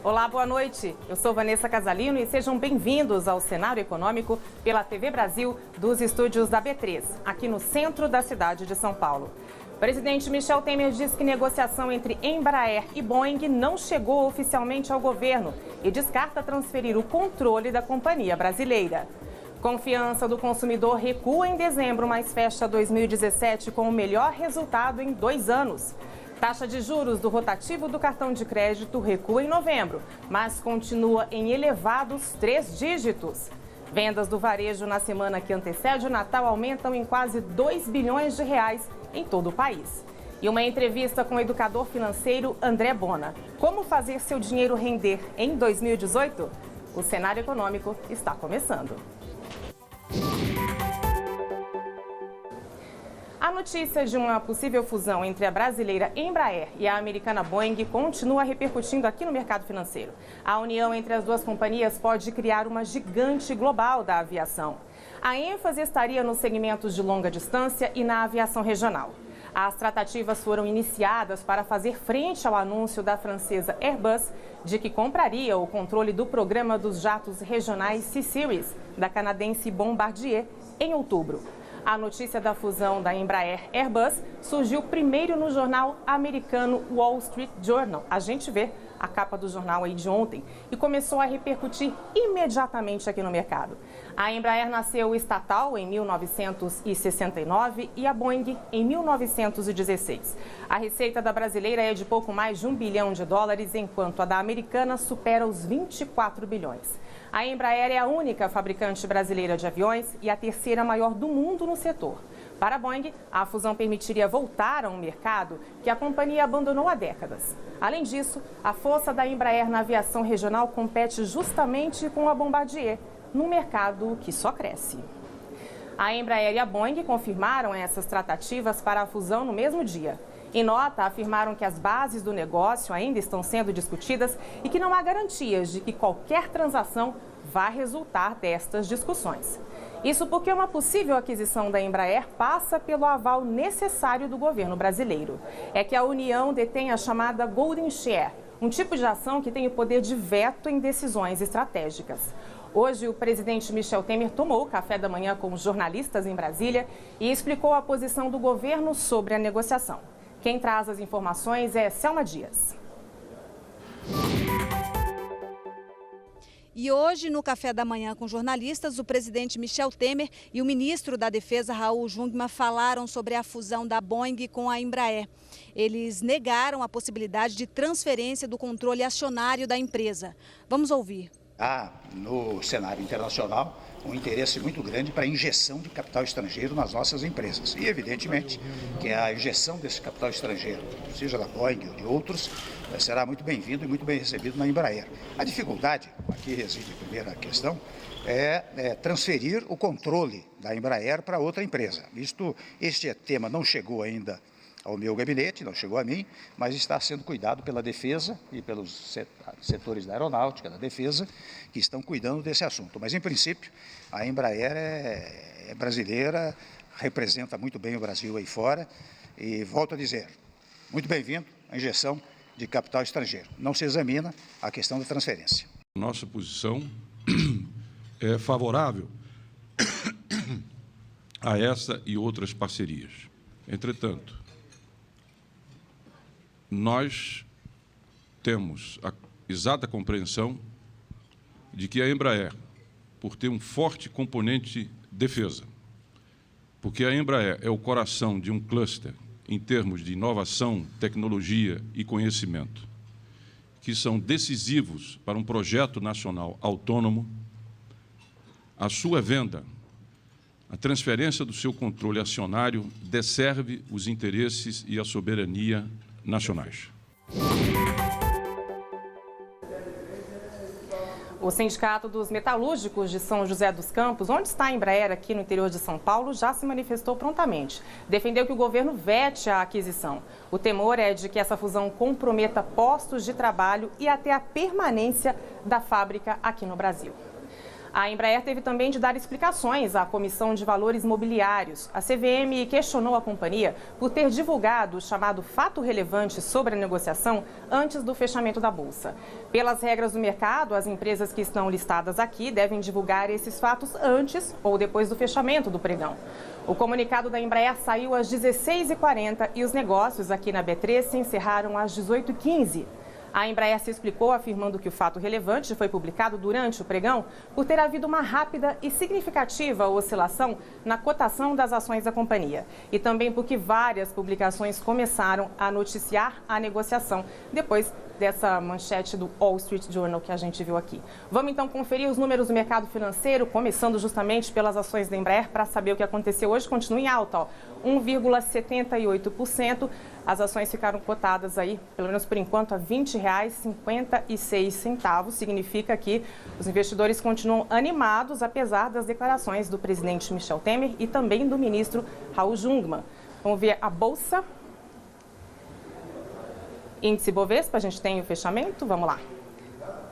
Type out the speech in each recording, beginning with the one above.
Olá, boa noite. Eu sou Vanessa Casalino e sejam bem-vindos ao Cenário Econômico pela TV Brasil dos estúdios da B3, aqui no centro da cidade de São Paulo. O presidente Michel Temer diz que negociação entre Embraer e Boeing não chegou oficialmente ao governo e descarta transferir o controle da companhia brasileira. Confiança do consumidor recua em dezembro, mas fecha 2017 com o melhor resultado em 2 anos. Taxa de juros do rotativo do cartão de crédito recua em novembro, mas continua em elevados 3 dígitos. Vendas do varejo na semana que antecede o Natal aumentam em quase 2 bilhões de reais em todo o país. E uma entrevista com o educador financeiro André Bona. Como fazer seu dinheiro render em 2018? O Cenário Econômico está começando. A notícia de uma possível fusão entre a brasileira Embraer e a americana Boeing continua repercutindo aqui no mercado financeiro. A união entre as duas companhias pode criar uma gigante global da aviação. A ênfase estaria nos segmentos de longa distância e na aviação regional. As tratativas foram iniciadas para fazer frente ao anúncio da francesa Airbus de que compraria o controle do programa dos jatos regionais C-Series da canadense Bombardier em outubro. A notícia da fusão da Embraer-Airbus surgiu primeiro no jornal americano Wall Street Journal. A gente vê a capa do jornal aí de ontem e começou a repercutir imediatamente aqui no mercado. A Embraer nasceu estatal em 1969 e a Boeing em 1916. A receita da brasileira é de pouco mais de $1 bilhão, enquanto a da americana supera os 24 bilhões. A Embraer é a única fabricante brasileira de aviões e a terceira maior do mundo no setor. Para a Boeing, a fusão permitiria voltar a um mercado que a companhia abandonou há décadas. Além disso, a força da Embraer na aviação regional compete justamente com a Bombardier, num mercado que só cresce. A Embraer e a Boeing confirmaram essas tratativas para a fusão no mesmo dia. Em nota, afirmaram que as bases do negócio ainda estão sendo discutidas e que não há garantias de que qualquer transação vá resultar destas discussões. Isso porque uma possível aquisição da Embraer passa pelo aval necessário do governo brasileiro. É que a União detém a chamada Golden Share, um tipo de ação que tem o poder de veto em decisões estratégicas. Hoje, o presidente Michel Temer tomou café da manhã com jornalistas em Brasília e explicou a posição do governo sobre a negociação. Quem traz as informações é Selma Dias. E hoje, no café da manhã com jornalistas, o presidente Michel Temer e o ministro da Defesa, Raul Jungmann, falaram sobre a fusão da Boeing com a Embraer. Eles negaram a possibilidade de transferência do controle acionário da empresa. Vamos ouvir. Há no cenário internacional um interesse muito grande para a injeção de capital estrangeiro nas nossas empresas. E, evidentemente, que a injeção desse capital estrangeiro, seja da Boeing ou de outros, será muito bem-vindo e muito bem recebido na Embraer. A dificuldade, aqui reside a primeira questão, é transferir o controle da Embraer para outra empresa. Este tema não chegou ainda ao meu gabinete, não chegou a mim, mas está sendo cuidado pela Defesa e pelos setores da Aeronáutica, da Defesa, que estão cuidando desse assunto. Mas, em princípio, a Embraer é brasileira, representa muito bem o Brasil aí fora e, volto a dizer, muito bem-vindo a injeção de capital estrangeiro. Não se examina a questão da transferência. Nossa posição é favorável a essa e outras parcerias. Entretanto, nós temos a exata compreensão de que a Embraer, por ter um forte componente defesa, porque a Embraer é o coração de um cluster em termos de inovação, tecnologia e conhecimento, que são decisivos para um projeto nacional autônomo, a sua venda, a transferência do seu controle acionário desserve os interesses e a soberania nacionais. O Sindicato dos Metalúrgicos de São José dos Campos, onde está a Embraer aqui no interior de São Paulo, já se manifestou prontamente. Defendeu que o governo vete a aquisição. O temor é de que essa fusão comprometa postos de trabalho e até a permanência da fábrica aqui no Brasil. A Embraer teve também de dar explicações à Comissão de Valores Mobiliários. A CVM questionou a companhia por ter divulgado o chamado fato relevante sobre a negociação antes do fechamento da Bolsa. Pelas regras do mercado, as empresas que estão listadas aqui devem divulgar esses fatos antes ou depois do fechamento do pregão. O comunicado da Embraer saiu às 16h40 e os negócios aqui na B3 se encerraram às 18h15. A Embraer se explicou afirmando que o fato relevante foi publicado durante o pregão por ter havido uma rápida e significativa oscilação na cotação das ações da companhia e também porque várias publicações começaram a noticiar a negociação depois dessa manchete do Wall Street Journal que a gente viu aqui. Vamos então conferir os números do mercado financeiro, começando justamente pelas ações da Embraer para saber o que aconteceu hoje. Continua em alta, 1,78%. As ações ficaram cotadas aí, pelo menos por enquanto, a R$ 20,56. Significa que os investidores continuam animados, apesar das declarações do presidente Michel Temer e também do ministro Raul Jungmann. Vamos ver a Bolsa. Índice Bovespa, a gente tem o fechamento, vamos lá.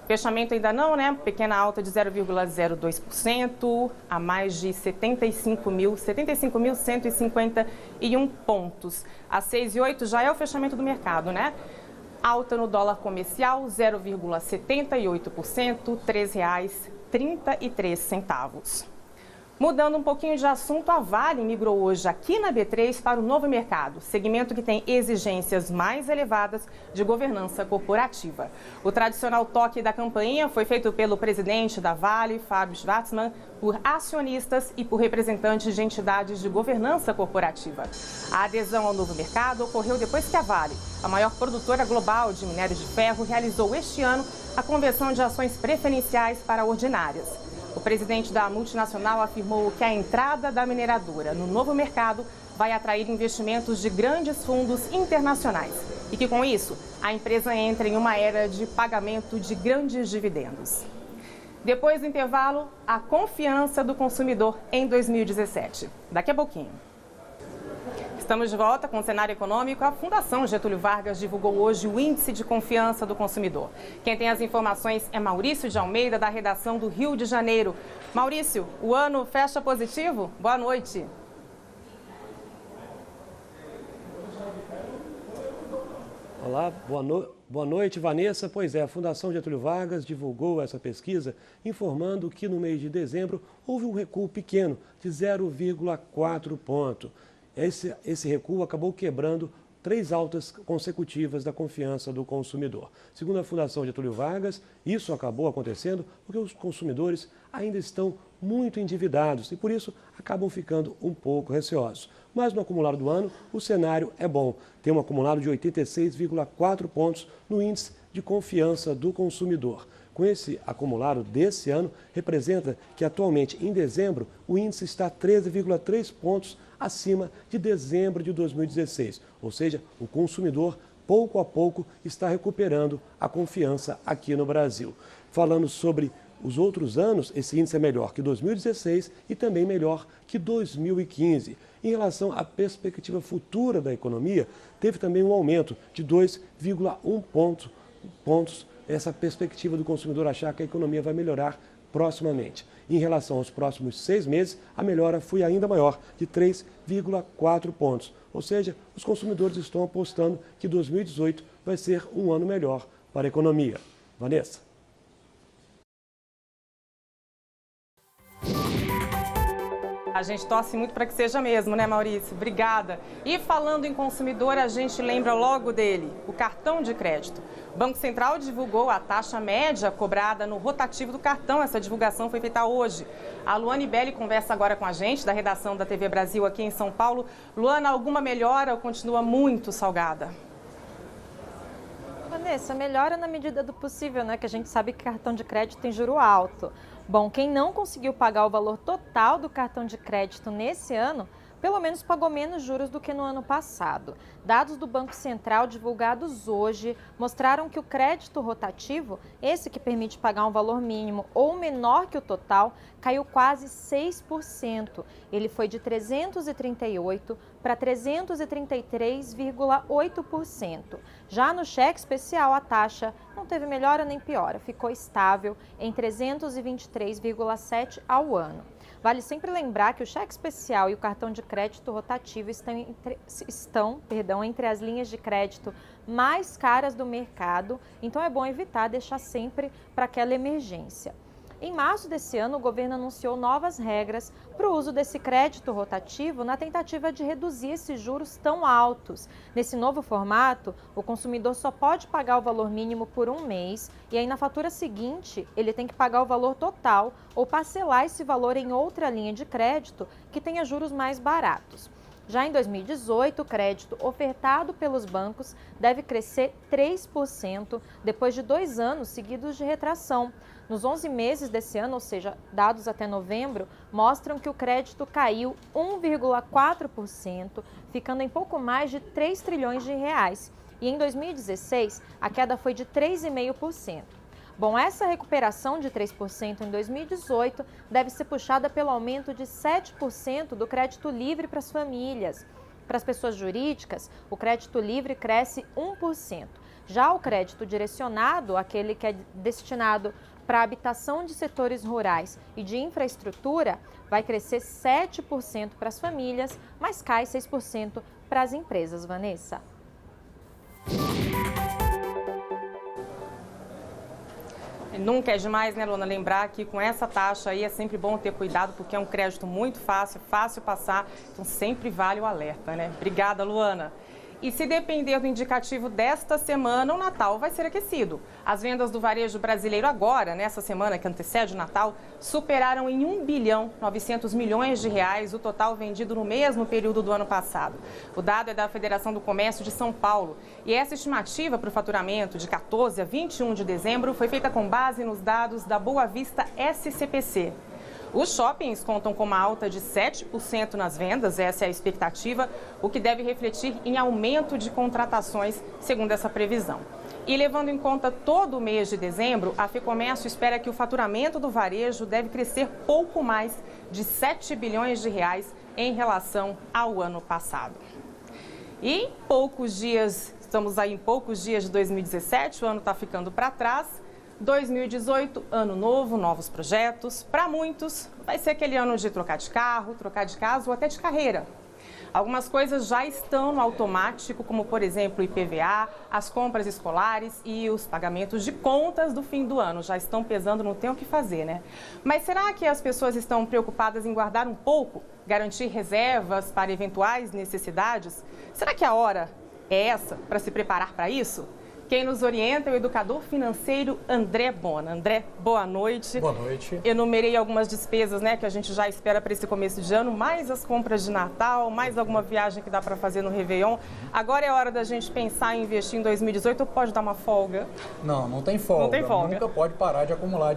Fechamento ainda não, né? Pequena alta de 0,02% a mais de 75.151 pontos. A 6,8 já é o fechamento do mercado, né? Alta no dólar comercial, 0,78%, R$ 3,33. Mudando um pouquinho de assunto, a Vale migrou hoje aqui na B3 para o Novo Mercado, segmento que tem exigências mais elevadas de governança corporativa. O tradicional toque da campainha foi feito pelo presidente da Vale, Fábio Schvartsman, por acionistas e por representantes de entidades de governança corporativa. A adesão ao Novo Mercado ocorreu depois que a Vale, a maior produtora global de minério de ferro, realizou este ano a conversão de ações preferenciais para ordinárias. O presidente da multinacional afirmou que a entrada da mineradora no novo mercado vai atrair investimentos de grandes fundos internacionais e que, com isso, a empresa entra em uma era de pagamento de grandes dividendos. Depois do intervalo, a confiança do consumidor em 2017. Daqui a pouquinho. Estamos de volta com o cenário econômico. A Fundação Getúlio Vargas divulgou hoje o Índice de Confiança do Consumidor. Quem tem as informações é Maurício de Almeida, da redação do Rio de Janeiro. Maurício, o ano fecha positivo? Boa noite. Olá, boa noite, Vanessa. Pois é, a Fundação Getúlio Vargas divulgou essa pesquisa informando que no mês de dezembro houve um recuo pequeno de 0,4 ponto. Esse recuo acabou quebrando 3 altas consecutivas da confiança do consumidor. Segundo a Fundação Getúlio Vargas, isso acabou acontecendo porque os consumidores ainda estão muito endividados e, por isso, acabam ficando um pouco receosos. Mas no acumulado do ano, o cenário é bom. Tem um acumulado de 86,4 pontos no índice de confiança do consumidor. Com esse acumulado desse ano, representa que atualmente, em dezembro, o índice está 13,3 pontos acima de dezembro de 2016. Ou seja, o consumidor, pouco a pouco, está recuperando a confiança aqui no Brasil. Falando sobre os outros anos, esse índice é melhor que 2016 e também melhor que 2015. Em relação à perspectiva futura da economia, teve também um aumento de 2,1 pontos essa perspectiva do consumidor achar que a economia vai melhorar proximamente. Em relação aos próximos 6 meses, a melhora foi ainda maior, de 3,4 pontos. Ou seja, os consumidores estão apostando que 2018 vai ser um ano melhor para a economia. Vanessa. A gente torce muito para que seja mesmo, né, Maurício? Obrigada. E falando em consumidor, a gente lembra logo dele, o cartão de crédito. O Banco Central divulgou a taxa média cobrada no rotativo do cartão. Essa divulgação foi feita hoje. A Luana Belli conversa agora com a gente, da redação da TV Brasil aqui em São Paulo. Luana, alguma melhora ou continua muito salgada? Vanessa, melhora na medida do possível, né? Que a gente sabe que cartão de crédito tem juro alto. Bom, quem não conseguiu pagar o valor total do cartão de crédito nesse ano pelo menos pagou menos juros do que no ano passado. Dados do Banco Central divulgados hoje mostraram que o crédito rotativo, esse que permite pagar um valor mínimo ou menor que o total, caiu quase 6%. Ele foi de 338 para 333,8%. Já no cheque especial, a taxa não teve melhora nem piora, ficou estável em 323,7% ao ano. Vale sempre lembrar que o cheque especial e o cartão de crédito rotativo estão entre as linhas de crédito mais caras do mercado, então é bom evitar deixar sempre para aquela emergência. Em março desse ano, o governo anunciou novas regras para o uso desse crédito rotativo na tentativa de reduzir esses juros tão altos. Nesse novo formato, o consumidor só pode pagar o valor mínimo por um mês e aí na fatura seguinte ele tem que pagar o valor total ou parcelar esse valor em outra linha de crédito que tenha juros mais baratos. Já em 2018, o crédito ofertado pelos bancos deve crescer 3% depois de 2 anos seguidos de retração. Nos 11 meses desse ano, ou seja, dados até novembro, mostram que o crédito caiu 1,4%, ficando em pouco mais de 3 trilhões de reais. E em 2016, a queda foi de 3,5%. Bom, essa recuperação de 3% em 2018 deve ser puxada pelo aumento de 7% do crédito livre para as famílias. Para as pessoas jurídicas, o crédito livre cresce 1%. Já o crédito direcionado, aquele que é destinado para a habitação de setores rurais e de infraestrutura, vai crescer 7% para as famílias, mas cai 6% para as empresas, Vanessa. Nunca é demais, né, Luana, lembrar que com essa taxa aí é sempre bom ter cuidado, porque é um crédito muito fácil passar, então sempre vale o alerta, né? Obrigada, Luana. E se depender do indicativo desta semana, o Natal vai ser aquecido. As vendas do varejo brasileiro agora, nessa semana que antecede o Natal, superaram em 1 bilhão 900 milhões de reais o total vendido no mesmo período do ano passado. O dado é da Federação do Comércio de São Paulo. E essa estimativa para o faturamento de 14 a 21 de dezembro foi feita com base nos dados da Boa Vista SCPC. Os shoppings contam com uma alta de 7% nas vendas, essa é a expectativa, o que deve refletir em aumento de contratações, segundo essa previsão. E levando em conta todo o mês de dezembro, a FEComércio espera que o faturamento do varejo deve crescer pouco mais de 7 bilhões de reais em relação ao ano passado. E em poucos dias, estamos aí em poucos dias de 2017, o ano está ficando para trás. 2018, ano novo, novos projetos. Para muitos, vai ser aquele ano de trocar de carro, trocar de casa ou até de carreira. Algumas coisas já estão no automático, como, por exemplo, o IPVA, as compras escolares e os pagamentos de contas do fim do ano. Já estão pesando, não tem o que fazer, né? Mas será que as pessoas estão preocupadas em guardar um pouco, garantir reservas para eventuais necessidades? Será que a hora é essa para se preparar para isso? Quem nos orienta é o educador financeiro André Bona. André, boa noite. Boa noite. Enumerei algumas despesas, né, que a gente já espera para esse começo de ano, mais as compras de Natal, mais alguma viagem que dá para fazer no Réveillon. Agora é hora da gente pensar em investir em 2018 ou pode dar uma folga? Não, não tem folga. Não tem folga. Nunca pode parar de acumular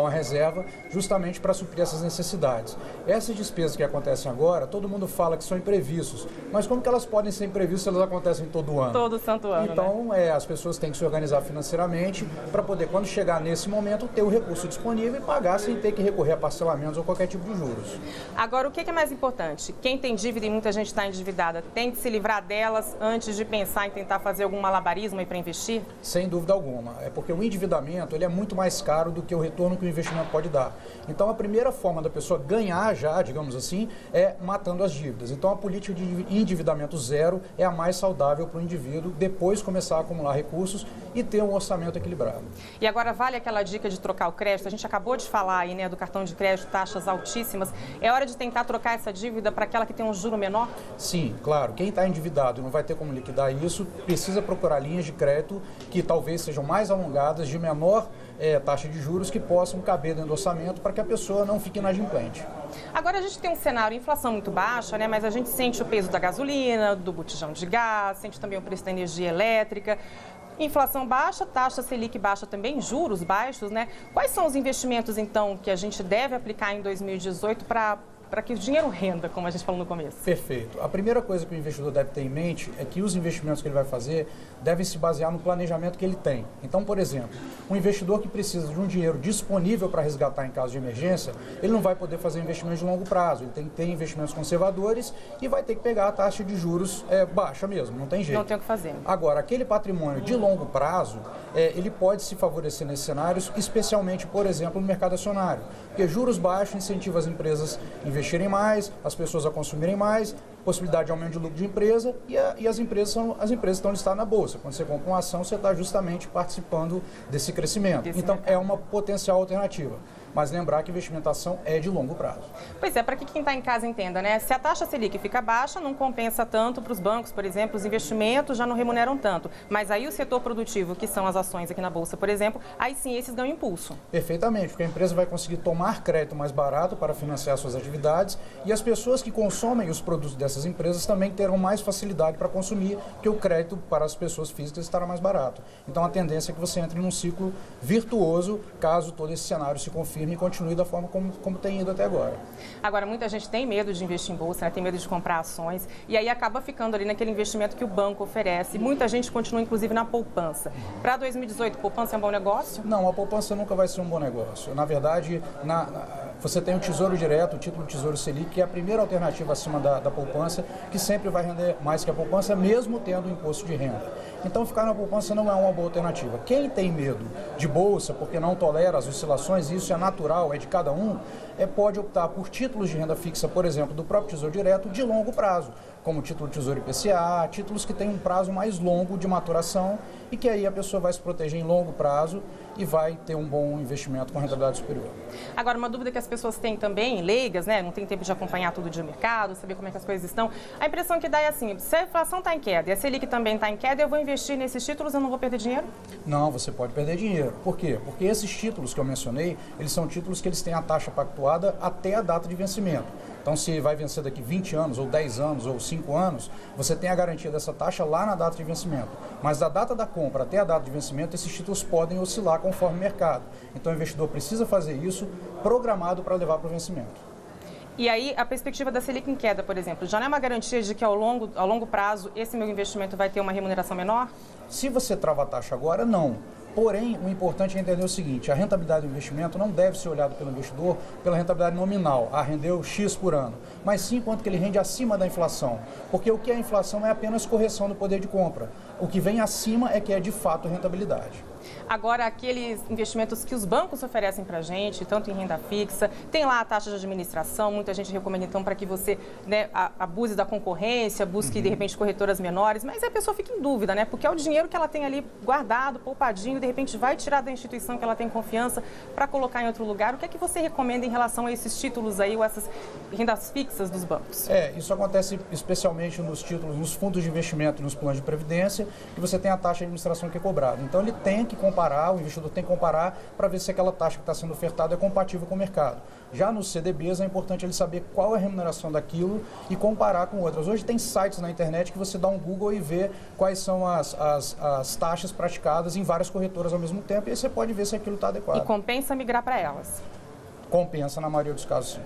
uma reserva justamente para suprir essas necessidades. Essas despesas que acontecem agora, todo mundo fala que são imprevistos, mas como que elas podem ser imprevistas se elas acontecem todo ano? Todo santo ano, então, né? As pessoas têm que se organizar financeiramente para poder, quando chegar nesse momento, ter o recurso disponível e pagar sem ter que recorrer a parcelamentos ou qualquer tipo de juros. Agora, o que é mais importante? Quem tem dívida e muita gente está endividada, tem que se livrar delas antes de pensar em tentar fazer algum malabarismo aí para investir? Sem dúvida alguma. É porque o endividamento ele é muito mais caro do que o retorno que o investimento pode dar. Então, a primeira forma da pessoa ganhar já, digamos assim, é matando as dívidas. Então, a política de endividamento zero é a mais saudável para o indivíduo depois começar a acumular recursos e ter um orçamento equilibrado. E agora vale aquela dica de trocar o crédito? A gente acabou de falar aí, né, do cartão de crédito, taxas altíssimas. É hora de tentar trocar essa dívida para aquela que tem um juro menor? Sim, claro. Quem está endividado e não vai ter como liquidar isso, precisa procurar linhas de crédito que talvez sejam mais alongadas, de menor taxa de juros, que possam caber dentro do orçamento para que a pessoa não fique inadimplente. Agora a gente tem um cenário de inflação muito baixa, né? Mas a gente sente o peso da gasolina, do botijão de gás, sente também o preço da energia elétrica. Inflação baixa, taxa Selic baixa também, juros baixos, né? Quais são os investimentos, então, que a gente deve aplicar em 2018 para que o dinheiro renda, como a gente falou no começo? Perfeito. A primeira coisa que o investidor deve ter em mente é que os investimentos que ele vai fazer devem se basear no planejamento que ele tem. Então, por exemplo, um investidor que precisa de um dinheiro disponível para resgatar em caso de emergência, ele não vai poder fazer investimentos de longo prazo, ele tem que ter investimentos conservadores e vai ter que pegar a taxa de juros baixa mesmo, não tem jeito. Não tem o que fazer. Agora, aquele patrimônio de longo prazo, ele pode se favorecer nesses cenários, especialmente, por exemplo, no mercado acionário, porque juros baixos incentivam as empresas a investirem mais, as pessoas a consumirem mais, possibilidade de aumento de lucro de empresa e as empresas estão listadas na Bolsa. Quando você compra uma ação, você está justamente participando desse crescimento. Então, é uma potencial alternativa. Mas lembrar que investimentação é de longo prazo. Pois é, para que quem está em casa entenda, né? Se a taxa Selic fica baixa, não compensa tanto para os bancos, por exemplo, os investimentos já não remuneram tanto. Mas aí o setor produtivo, que são as ações aqui na Bolsa, por exemplo, aí sim esses ganham impulso. Perfeitamente, porque a empresa vai conseguir tomar crédito mais barato para financiar suas atividades e as pessoas que consomem os produtos dessas empresas também terão mais facilidade para consumir, porque o crédito para as pessoas físicas estará mais barato. Então a tendência é que você entre num ciclo virtuoso, caso todo esse cenário se confirme e continue da forma como tem ido até agora. Agora, muita gente tem medo de investir em bolsa, né? Tem medo de comprar ações e aí acaba ficando ali naquele investimento que o banco oferece. Muita gente continua, inclusive, na poupança. Para 2018, poupança é um bom negócio? Não, a poupança nunca vai ser um bom negócio. Na verdade, você tem o Tesouro Direto, o título Tesouro Selic, que é a primeira alternativa acima da poupança, que sempre vai render mais que a poupança, mesmo tendo o imposto de renda. Então, ficar na poupança não é uma boa alternativa. Quem tem medo de bolsa, porque não tolera as oscilações, e isso é natural, é de cada um, pode optar por títulos de renda fixa, por exemplo, do próprio Tesouro Direto, de longo prazo, como o título Tesouro IPCA, títulos que têm um prazo mais longo de maturação e que aí a pessoa vai se proteger em longo prazo e vai ter um bom investimento com rentabilidade superior. Agora, uma dúvida que as pessoas têm também, leigas, né? Não tem tempo de acompanhar todo dia o mercado, saber como é que as coisas estão. A impressão que dá é assim, se a inflação está em queda e a Selic também está em queda, eu vou investir nesses títulos, eu não vou perder dinheiro? Não, você pode perder dinheiro. Por quê? Porque esses títulos que eu mencionei, eles são títulos que eles têm a taxa pactuada até a data de vencimento. Então, se vai vencer daqui 20 anos, ou 10 anos, ou 5 anos, você tem a garantia dessa taxa lá na data de vencimento. Mas da data da compra até a data de vencimento, esses títulos podem oscilar conforme o mercado. Então, o investidor precisa fazer isso programado para levar para o vencimento. E aí, a perspectiva da Selic em queda, por exemplo, já não é uma garantia de que ao longo prazo esse meu investimento vai ter uma remuneração menor? Se você trava a taxa agora, não. Porém, o importante é entender o seguinte, a rentabilidade do investimento não deve ser olhado pelo investidor pela rentabilidade nominal, rendeu X por ano, mas sim quanto que ele rende acima da inflação. Porque o que é a inflação é apenas correção do poder de compra. O que vem acima é que é de fato rentabilidade. Agora, aqueles investimentos que os bancos oferecem para a gente, tanto em renda fixa, tem lá a taxa de administração, muita gente recomenda então para que você, né, abuse da concorrência, busque de repente corretoras menores, mas a pessoa fica em dúvida, né? Porque é o dinheiro que ela tem ali guardado, poupadinho, de repente vai tirar da instituição que ela tem confiança para colocar em outro lugar. O que é que você recomenda em relação a esses títulos aí, ou essas rendas fixas dos bancos? Isso acontece especialmente nos títulos, nos fundos de investimento, nos planos de previdência, que você tem a taxa de administração que é cobrada. Então ele tem que comparar, o investidor tem que comparar para ver se aquela taxa que está sendo ofertada é compatível com o mercado. Já nos CDBs é importante ele saber qual é a remuneração daquilo e comparar com outras. Hoje tem sites na internet que você dá um Google e vê quais são as taxas praticadas em várias corretoras ao mesmo tempo e aí você pode ver se aquilo está adequado. E compensa migrar para elas? Compensa na maioria dos casos, sim.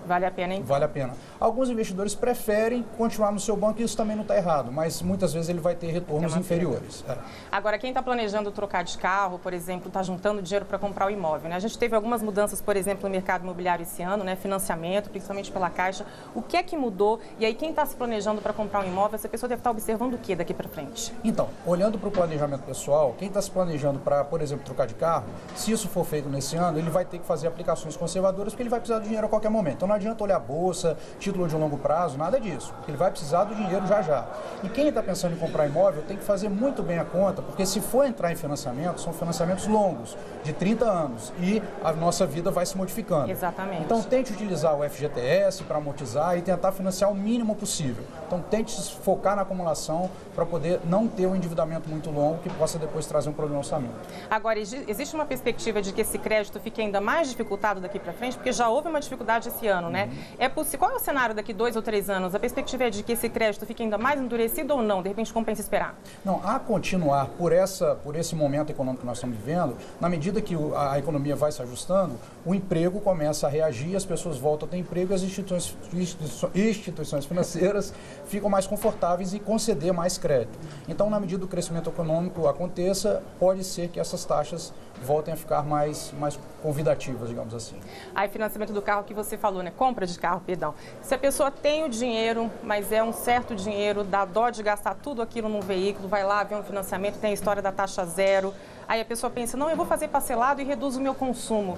Vale a pena, hein? Vale a pena. Alguns investidores preferem continuar no seu banco e isso também não está errado, mas muitas vezes ele vai ter retornos inferiores. Agora, quem está planejando trocar de carro, por exemplo, está juntando dinheiro para comprar o imóvel, né? A gente teve algumas mudanças, por exemplo, no mercado imobiliário esse ano, né? Financiamento, principalmente pela Caixa. O que é que mudou? E aí, quem está se planejando para comprar um imóvel, essa pessoa deve estar observando o que daqui para frente? Então, olhando para o planejamento pessoal, quem está se planejando para, por exemplo, trocar de carro, se isso for feito nesse ano, ele vai ter que fazer aplicações conservadoras porque ele vai precisar do dinheiro a qualquer momento. Então, não adianta olhar a bolsa, título de longo prazo, nada disso. Ele vai precisar do dinheiro já já. E quem está pensando em comprar imóvel tem que fazer muito bem a conta, porque se for entrar em financiamento, são financiamentos longos, de 30 anos, e a nossa vida vai se modificando. Exatamente. Então tente utilizar o FGTS para amortizar e tentar financiar o mínimo possível. Então tente focar na acumulação para poder não ter um endividamento muito longo que possa depois trazer um problema no orçamento. Agora, existe uma perspectiva de que esse crédito fique ainda mais dificultado daqui para frente, porque já houve uma dificuldade esse ano. ano, né? É possível. Qual é o cenário daqui 2 ou 3 anos? A perspectiva é de que esse crédito fique ainda mais endurecido ou não? De repente compensa esperar? Não, a continuar por esse momento econômico que nós estamos vivendo, na medida que a economia vai se ajustando, o emprego começa a reagir, as pessoas voltam a ter emprego e as instituições financeiras ficam mais confortáveis e conceder mais crédito. Então, na medida do crescimento econômico aconteça, pode ser que essas taxas voltem a ficar mais convidativas, digamos assim. Aí, financiamento do carro que você falou, né? Compra de carro, perdão. Se a pessoa tem o dinheiro, mas é um certo dinheiro, dá dó de gastar tudo aquilo num veículo, vai lá, vê um financiamento, tem a história da taxa zero, aí a pessoa pensa, não, eu vou fazer parcelado e reduzo o meu consumo.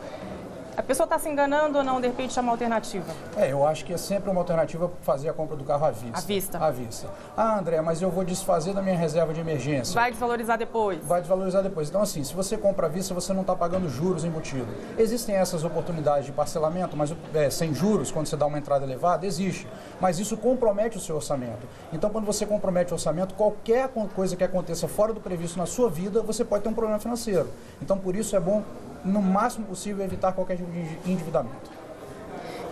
A pessoa está se enganando ou não? De repente é uma alternativa? Eu acho que é sempre uma alternativa fazer a compra do carro à vista. À vista? À vista. Ah, André, mas eu vou desfazer da minha reserva de emergência. Vai desvalorizar depois? Vai desvalorizar depois. Então, assim, se você compra à vista, você não está pagando juros embutidos. Existem essas oportunidades de parcelamento, mas sem juros, quando você dá uma entrada elevada, existe. Mas isso compromete o seu orçamento. Então, quando você compromete o orçamento, qualquer coisa que aconteça fora do previsto na sua vida, você pode ter um problema financeiro. Então, por isso é bom, no máximo possível, evitar qualquer tipo de endividamento.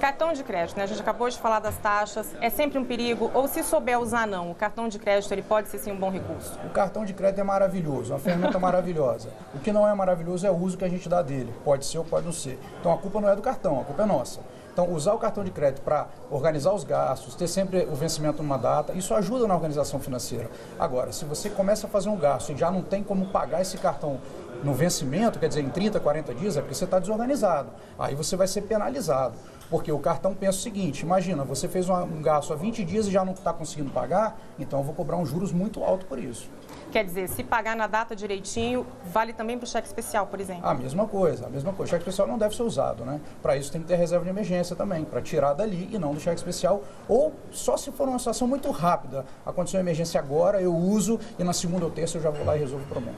Cartão de crédito, né? A gente acabou de falar das taxas, é sempre um perigo, ou se souber usar não, o cartão de crédito ele pode ser sim um bom recurso? O cartão de crédito é maravilhoso, uma ferramenta maravilhosa. O que não é maravilhoso é o uso que a gente dá dele, pode ser ou pode não ser. Então a culpa não é do cartão, a culpa é nossa. Então, usar o cartão de crédito para organizar os gastos, ter sempre o vencimento numa data, isso ajuda na organização financeira. Agora, se você começa a fazer um gasto e já não tem como pagar esse cartão no vencimento, quer dizer, em 30, 40 dias, é porque você está desorganizado. Aí você vai ser penalizado. Porque o cartão pensa o seguinte, imagina, você fez um gasto há 20 dias e já não está conseguindo pagar, então eu vou cobrar um juros muito alto por isso. Quer dizer, se pagar na data direitinho, vale também para o cheque especial, por exemplo? A mesma coisa. O cheque especial não deve ser usado, né? Para isso tem que ter reserva de emergência também, para tirar dali e não do cheque especial. Ou só se for uma situação muito rápida, aconteceu uma emergência agora, eu uso e na segunda ou terça eu já vou lá e resolvo o problema.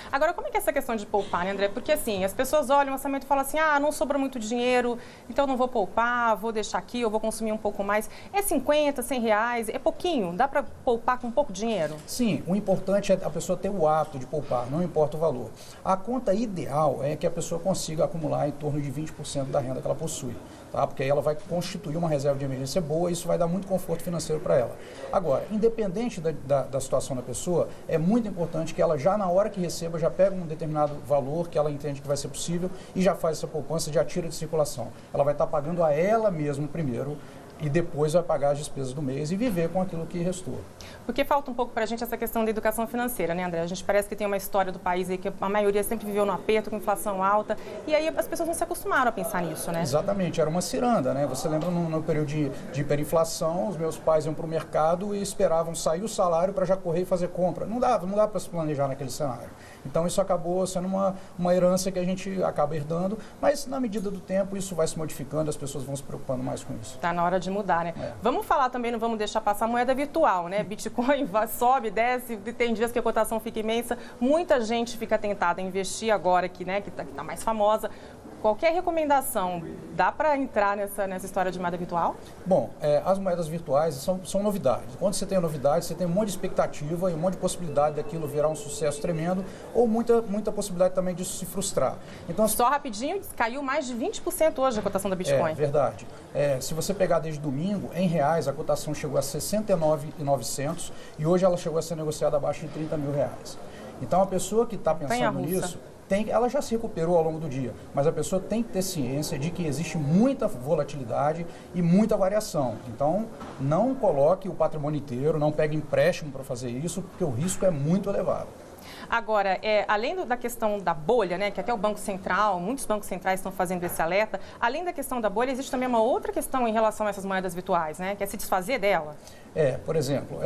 Agora, como é que é essa questão de poupar, né, André? Porque assim, as pessoas olham o orçamento e falam assim, não sobra muito dinheiro, então não vou poupar, vou deixar aqui, eu vou consumir um pouco mais. É 50, 100 reais, é pouquinho? Dá para poupar com pouco dinheiro? Sim, o importante é a pessoa ter o hábito de poupar, não importa o valor. A conta ideal é que a pessoa consiga acumular em torno de 20% da renda que ela possui. Tá? Porque aí ela vai constituir uma reserva de emergência boa e isso vai dar muito conforto financeiro para ela. Agora, independente da situação da pessoa, é muito importante que ela já na hora que receba, já pega um determinado valor que ela entende que vai ser possível e já faz essa poupança, já tira de circulação. Ela vai estar pagando a ela mesma primeiro e depois vai pagar as despesas do mês e viver com aquilo que restou. Porque falta um pouco para a gente essa questão da educação financeira, né, André? A gente parece que tem uma história do país aí que a maioria sempre viveu no aperto, com inflação alta, e aí as pessoas não se acostumaram a pensar nisso, né? Exatamente, era uma ciranda, né? Você lembra no período de hiperinflação, os meus pais iam para o mercado e esperavam sair o salário para já correr e fazer compra. Não dava para se planejar naquele cenário. Então isso acabou sendo uma herança que a gente acaba herdando, mas na medida do tempo isso vai se modificando, as pessoas vão se preocupando mais com isso. Está na hora de mudar, né? Vamos falar também, não vamos deixar passar a moeda virtual, né? Bitcoin sobe, desce, tem dias que a cotação fica imensa. Muita gente fica tentada a investir agora que tá mais famosa. Qualquer recomendação, dá para entrar nessa história de moeda virtual? Bom, as moedas virtuais são novidades. Quando você tem novidade, você tem um monte de expectativa e um monte de possibilidade daquilo virar um sucesso tremendo ou muita possibilidade também disso se frustrar. Então, só rapidinho, caiu mais de 20% hoje a cotação da Bitcoin. É verdade. Se você pegar desde domingo, em reais, a cotação chegou a 69.900 e hoje ela chegou a ser negociada abaixo de 30 mil reais. Então, a pessoa que está pensando nisso, ela já se recuperou ao longo do dia, mas a pessoa tem que ter ciência de que existe muita volatilidade e muita variação. Então, não coloque o patrimônio inteiro, não pegue empréstimo para fazer isso, porque o risco é muito elevado. Agora, além da questão da bolha, né, que até o Banco Central, muitos bancos centrais estão fazendo esse alerta, além da questão da bolha, existe também uma outra questão em relação a essas moedas virtuais, né, que é se desfazer dela. Por exemplo,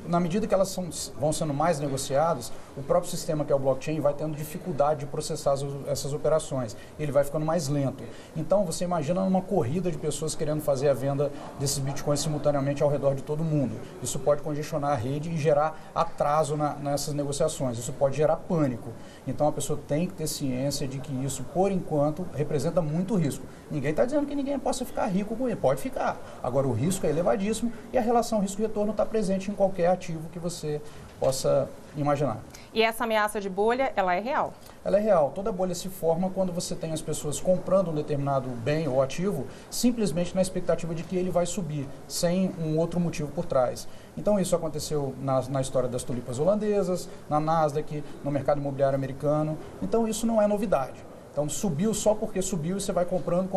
na medida que elas vão sendo mais negociadas, o próprio sistema, que é o blockchain, vai tendo dificuldade de processar essas operações. Ele vai ficando mais lento. Então, você imagina uma corrida de pessoas querendo fazer a venda desses bitcoins simultaneamente ao redor de todo mundo. Isso pode congestionar a rede e gerar atraso nessas negociações. Isso pode gerar pânico. Então, a pessoa tem que ter ciência de que isso, por enquanto, representa muito risco. Ninguém está dizendo que ninguém possa ficar rico com ele. Pode ficar. Agora, o risco é elevadíssimo e a relação risco-retorno está presente em qualquer ativo que você possa imaginar. E essa ameaça de bolha, ela é real? Ela é real. Toda bolha se forma quando você tem as pessoas comprando um determinado bem ou ativo simplesmente na expectativa de que ele vai subir, sem um outro motivo por trás. Então isso aconteceu na história das tulipas holandesas, na Nasdaq, no mercado imobiliário americano. Então isso não é novidade. Então subiu só porque subiu e você vai comprando.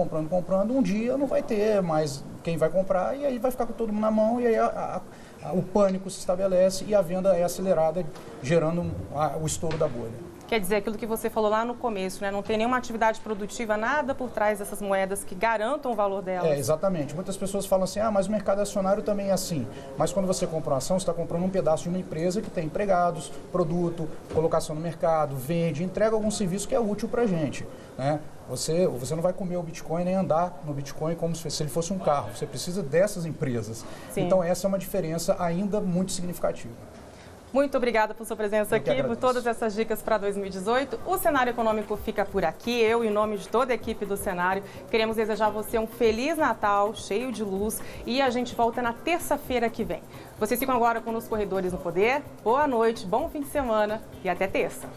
Um dia não vai ter mais quem vai comprar e aí vai ficar com todo mundo na mão e aí o pânico se estabelece e a venda é acelerada, gerando o estouro da bolha. Quer dizer, aquilo que você falou lá no começo, né? Não tem nenhuma atividade produtiva, nada por trás dessas moedas que garantam o valor delas. Exatamente. Muitas pessoas falam assim, mas o mercado acionário também é assim. Mas quando você compra uma ação, você está comprando um pedaço de uma empresa que tem empregados, produto, colocação no mercado, vende, entrega algum serviço que é útil para a gente, né? Você não vai comer o Bitcoin nem andar no Bitcoin como se ele fosse um carro. Você precisa dessas empresas. Sim. Então essa é uma diferença ainda muito significativa. Muito obrigada por sua presença aqui, por todas essas dicas para 2018. O Cenário Econômico fica por aqui. Eu, em nome de toda a equipe do Cenário, queremos desejar a você um Feliz Natal, cheio de luz. E a gente volta na terça-feira que vem. Vocês ficam agora com Nos Corredores no Poder. Boa noite, bom fim de semana e até terça.